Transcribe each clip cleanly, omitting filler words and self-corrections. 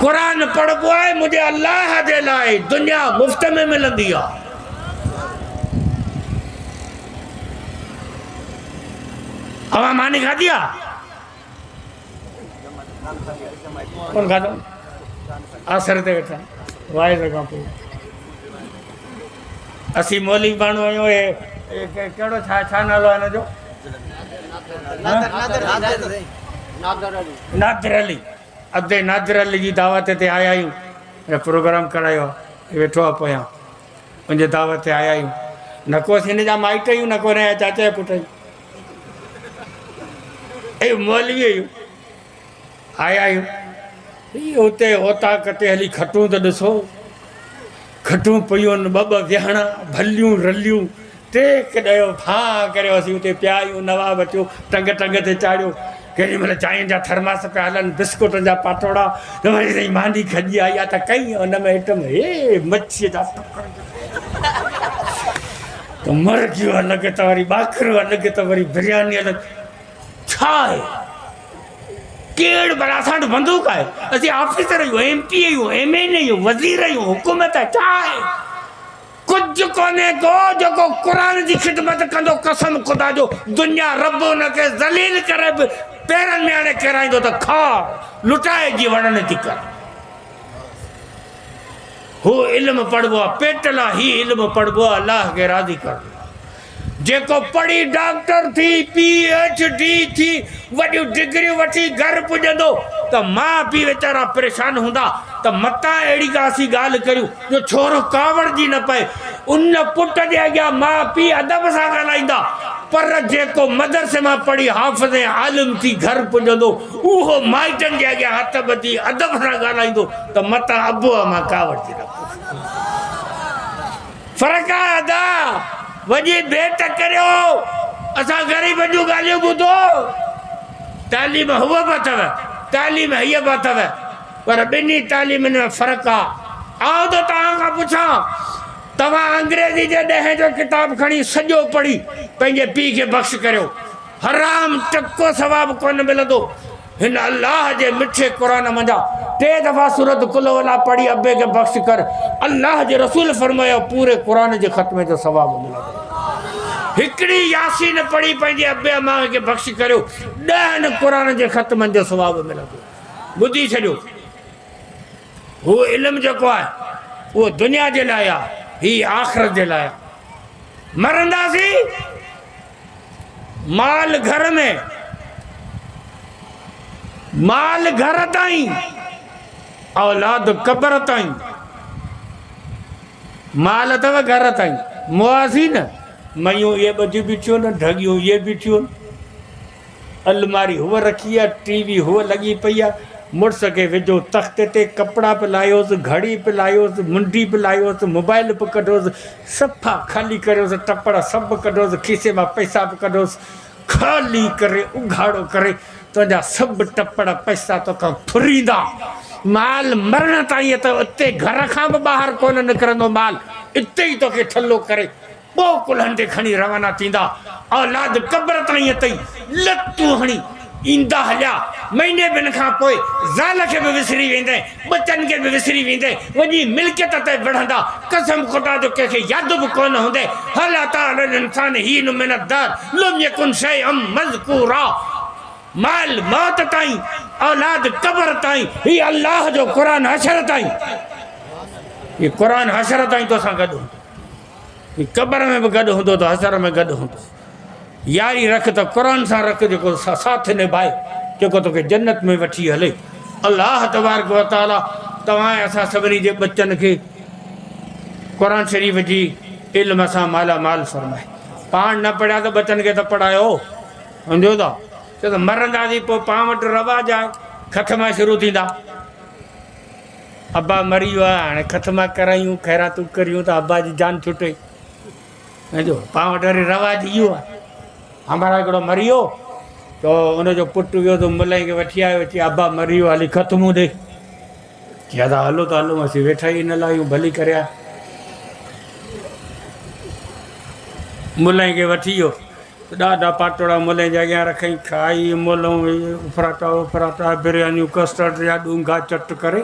कुरान पढ़बो है मुझे अल्लाह जे लाए, दुनिया मुफ्त में मिलंदी है। अवा मानी खाधी आ कौन खाधो आसर ते वेठा वाए जगह पे असी मौली माण्हू आहियूं। कहिड़ो छा नालो आहे हिन जो? नादर अली। अधे नादर अली जी दावत ते आया आहियूं, प्रोग्राम करायो वेठो आहे पोयां, उनजे दावत ते आया आहियूं। न को हिन जा माइट आहियूं, न को हिन जा चाचा जा पुट आहियूं, मौलवी आहियूं। आया आहियूं हुते होता कटे हली खटूं त ॾिसो, खटूं पियूं आहिनि, ॿ विहणा भलियूं रलियूं, टे कॾहिं फां करियोसीं हुते पिया आहियूं। नवाब अचो टंग टंग ते चाढ़ियो, केॾी महिल चांहि जा थर्मास पिया हलनि, बिस्कुटनि जा पातोड़ा, त वरी साईं मांडी खजी आई आहे त कई हुन में आइटम हे मच्छीअ जा त मरगियूं अलॻि त वरी ॿाखिरियूं अलॻि त वरी बिरयानी अलॻि। छा आहे केड़ बड़ा असां वटि बंदूक आहे, असीं ऑफिसर आहियूं, MP आहियूं, MN आहियूं, वज़ीर आहियूं, हुकूमत आहे, छा आहे? कुझु कोन्हे को जेको क़ुरान जी ख़िदमत कंदो, कसम ख़ुदा जो दुनिया रब हुनखे ज़लील करे बि पेरनि में हाणे किराईंदो त खा लुटाए जी वणनि थी कर। हू इल्मु पढ़बो आहे, पेट लाइ ही इल्मु पढ़बो आहे अल्लाह खे राज़ी कर। जेको पढ़ी डॉक्टर थी PhD थी वॾियूं डिग्रियूं वठी घर पुॼंदो त माउ पीउ वीचारा परेशान हूंदा त मतां अहिड़ी का असीं ॻाल्हि करियूं जो छोरो कावड़ जी न पए। उन पुट जे अॻियां माउ पीउ अदब सां ॻाल्हाईंदा, पर जेको मदरसे मां पढ़ी हाफ़िज़ ऐं आलिम थी घर पुॼंदो उहो माइटनि जे अॻियां हथ ॿधी अदब सां ॻाल्हाईंदो त मतां अबूअ मां कावड़ जी न पए। फ़र्क़ु आहे अदा वॼी भेट करियो। असां ग़रीब जूं ॻाल्हियूं ॿुधो, तालीम हूअ बि अथव, तालीम हीअ बि अथव, पर ॿिन्ही तालीमुनि में फ़र्क़ु आहे। आउं त तव्हां खां पुछां, तव्हां अंग्रेज़ी जे 10 जो किताब खणी सॼो पढ़ी पंहिंजे पीउ खे बख़्श करियो, हराम टको सवाबु कोन मिलंदो। हिन अल्लाह जे मिठे क़ुरान मंझां 3 दफ़ा सूरत कुल वला पढ़ी अबे के बख़्श कर, अल्लाह जे रसूल फरमायो पूरे क़ुरान जे ख़त्मे जो सवाबु मिलंदो। हिकिड़ी यासीन पढ़ी पंहिंजे अबे अम्मा खे बख़्श करियो, 10 क़ुरान जे ख़त्मनि जो सवाबु मिलंदो। ॿुधी छॾियो, हू इल्मु जेको आहे उहो दुनिया जे लाइ आहे, ही आख़िरत जे लाइ आहे। मरंदासीं माल घर में, माल घर ताईं, औलाद कब्र ताईं। माल अथव घर ताईं, मुआसी न मयूं ये ॿधियूं बीठियूं न, ढगियूं ये बीठियूं, अलमारी हुअ रखी आहे, TV हुअ लॻी पई आहे, मुड़ुस खे विझो तख़्त ते, कपिड़ा बि लायोसि, घड़ी बि लायोसि, मुंडी बि लायोसि, मोबाइल बि कढोसि, सफ़ा ख़ाली करियोसि, टपड़ सभु कढोसि, खीसे मां पैसा बि कढोसि, ख़ाली करे उघाड़ो करे तुंहिंजा सभु टपड़ पैसा तोखां फुरींदा। माल मरण ताईं त उते घर खां बि ॿाहिरि कोन निकिरंदो माल, इते ई तोखे ठल्लो करे पोइ कुल्हनि ते खणी रवाना थींदा। औलाद क़ब्र ताईं अथई, लतूं हणी ईंदा हलिया, महीने ॿिनि खां पोइ ज़ाल खे बि विसरी वेंदे, बचनि खे बि विसरी वेंदे, वञी मिल्कियत ते विढ़ंदा, कसम ख़ुदा जो कंहिंखे यादि बि कोन हूंदे। हल अता अलल इंसान हीन मिन अद्दार लम यकुन शैअन मज़कूरा। माल मौत ताईं, औलाद क़ब्र ताईं, ही अल्लाह जो क़ुरान हशर ताईं, ये क़ुरान हशर ताईं तोसां गॾु हूंदो, ही क़ब्र में बि गॾु हूंदो त हशर में गॾु हूंदो। यारी रख त क़ुरान सां रख, जेको साथ निभाए, जेको तोखे जन्नत में वठी हले। अल्लाह तबारक व तआला तव्हां असां सभिनी जे बच्चनि खे क़ुरान शरीफ़ जी इल्म सां माला माल फरमाए। पाण न पढ़िया त बच्चनि खे त पढ़ायो, सम्झो था, छो त मरंदासीं पोइ पाण वटि रवाज आहे, ख़तमा शुरू थींदा। अब्बा मरी वियो आहे, हाणे ख़तमा करायूं, ख़ैरातूं करियूं त अब्बा जी जान छुटे। सम्झो पाण वटि वरी रवाज इहो आहे। हमारा हिकिड़ो मरी वियो तो उनजो पुटु वियो त मुल्ह खे वठी आयो, अची अब्बा मरी वियो, हली ख़तमूं ॾे। चया था हलो त हलो, असीं वेठा ई न लाहियूं, भली करे आ। मुल्ह खे वठी वियो, ॾाढा पातोड़ा मुल्ह जे अॻियां रखई, खाई मुल्ह उफराटा उफराटा बिरयानियूं कस्टर्ड जा ॾूंघा चट करे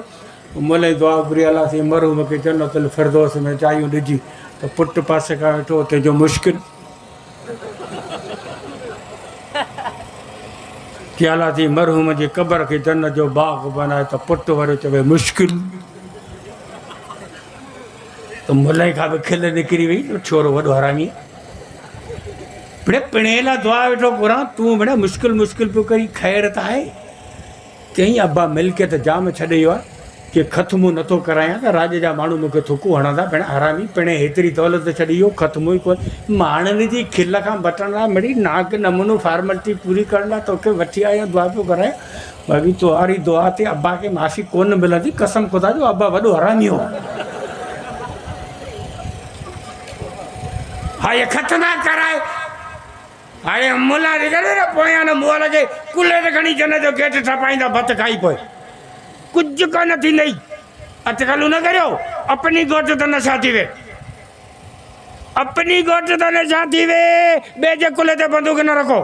मोले दुआ घुरी अला से मरहूम खे जन्नतुल फिरदौस में चाहियूं ॾिजी त पुट पासे खां वेठो उते जो मुश्किल कि अला थी मरहूम जी क़बर खे जन्नत जो बाग़ बनाए त पुट वरी चवे मुश्किल त मुले खां बि खिल निकिरी वई छोरो वॾो हरामी भेण पिणे लाइ दुआ वेठो घुरां तूं भेण मुश्किल मुश्किल पियो करी ख़ैर त आहे चई अब्बा मिल्कियत जाम छॾे वियो आहे कि ख़त्मु नथो करायां त राज जा माण्हू मूंखे थुकूं हणंदा भेण हरामी पिणे हेतिरी दौलत छॾी वियो ख़त्मु ई कोन माण्हुनि जी खिल खां बचण लाइ मिड़ी नाक नमूनो फॉर्मेलिटी पूरी करण लाइ तोखे वठी आयो दुआ पियो कराए बाक़ी तुंहिंजी दुआ ते अब्बा खे मासी कोन मिलंदी कसम ख़ुदा जो अब्बा वॾो हरामी हो हा ये खतना कराए हाणे मुला करे न पोयां न मुअल जे कुले ते खणी जन जो गेट ठपाईंदा भत खाई पोइ कुछ कोन थींदई अटकलू न करियो अपनी गोट त नशा थी वे अपनी गोट त नशा थी वे ॿिए जे कुले ते बंदूक न रखो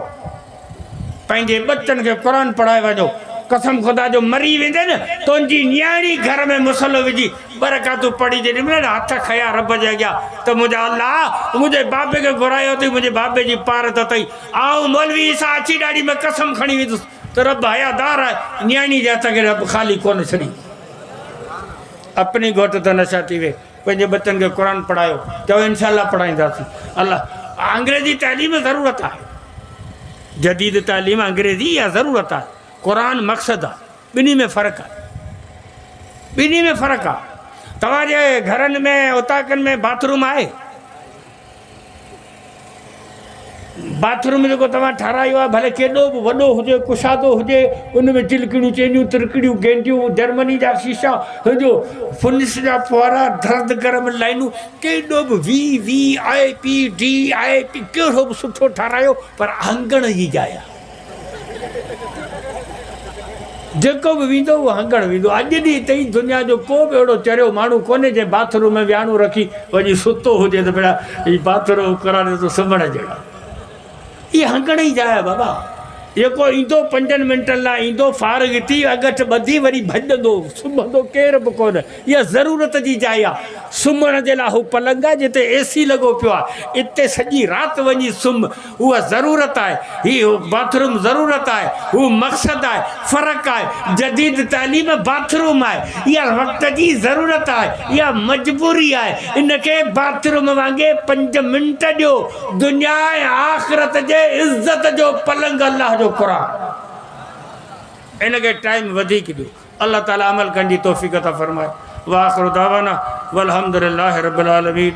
पंहिंजे बच्चन खे क़ुर पढ़ाए वञो कसम खुदा जो मरी वेंदे न तुंहिंजी न्याणी घर में मुसलो विझी बरकातूं पढ़ी जेॾी महिल हथ खया रब जे अॻियां त मुंहिंजा अल्लाह मुंहिंजे बाबे खे घुरायो अथई मुंहिंजे बाबे जी पारत अथई ऐं मौलवी सां अची ॾाढी में कसम खणी वेंदुसि त रब हयादार आहे न्याणी जे हथ खे रब ख़ाली कोन छॾी अपनी घोट त नशा थी वे पंहिंजे बच्चनि खे क़ुर पढ़ायो चओ इंशाअल्लाह पढ़ाईंदासीं अल्लाह अंग्रेजी तालीम ज़रूरत आहे जदीद तालीम अंग्रेजी या ज़रूरत आहे क़ुर मक़सदु आहे ॿिन्ही में फ़र्क़ु आहे ॿिन्ही में फ़र्क़ु आहे तव्हांजे घरनि में उताकनि में बाथरूम आहे बाथरूम जेको तव्हां ठारायो आहे भले केॾो बि वॾो हुजे कुशादो हुजे उन में चिलकड़ियूं चेनियूं तिरकड़ियूं गेंडियूं जर्मनी जा शीशा हुजो फुनिस जा फुआरा दर्द गरम लाइनूं केॾो बि VIP कहिड़ो बि सुठो ठारायो पर अंगण जी जाइ आहे जेको बि वेंदो उहो अंगण वेंदो अॼु ॾींहुं ताईं दुनिया जो को बि अहिड़ो चरियो माण्हू कोन्हे जे बाथरूम में वियाणो रखी वञी सुतो हुजे त भेण हीउ बाथरूम कराने थो सुम्हण जहिड़ा ये अंगण ही जाइ बाबा जेको ईंदो 5 मिंटनि लाइ ईंदो फारग थी अगट ॿधी वरी भॼंदो सुम्हंदो केर बि कोन इहा ज़रूरत जी जाइ आहे सुम्हण जे लाइ हू पलंग आहे जिते AC लॻो पियो आहे इते सॼी राति वञी सुम्ह उहा ज़रूरत आहे हीउ बाथरूम ज़रूरत आहे हू मक़सदु आहे फ़र्क़ु आहे जदीद तालीम बाथरूम आहे इहा वक़्त जी ज़रूरत आहे इहा मजबूरी आहे इनखे बाथरूम वांगुरु 5 मिंट ॾियो दुनिया ऐं आख़िरत जे इज़त जो पलंग अल्लाह जो क़ुर इनके टाइम वधिक ॾियो अल्लाह ताला अमल करण जी तौफ़ीक़ अता फ़रमाए वाख़िरु दावाना वल्हम्दुलिल्लाहि रब्बिल आलमीन।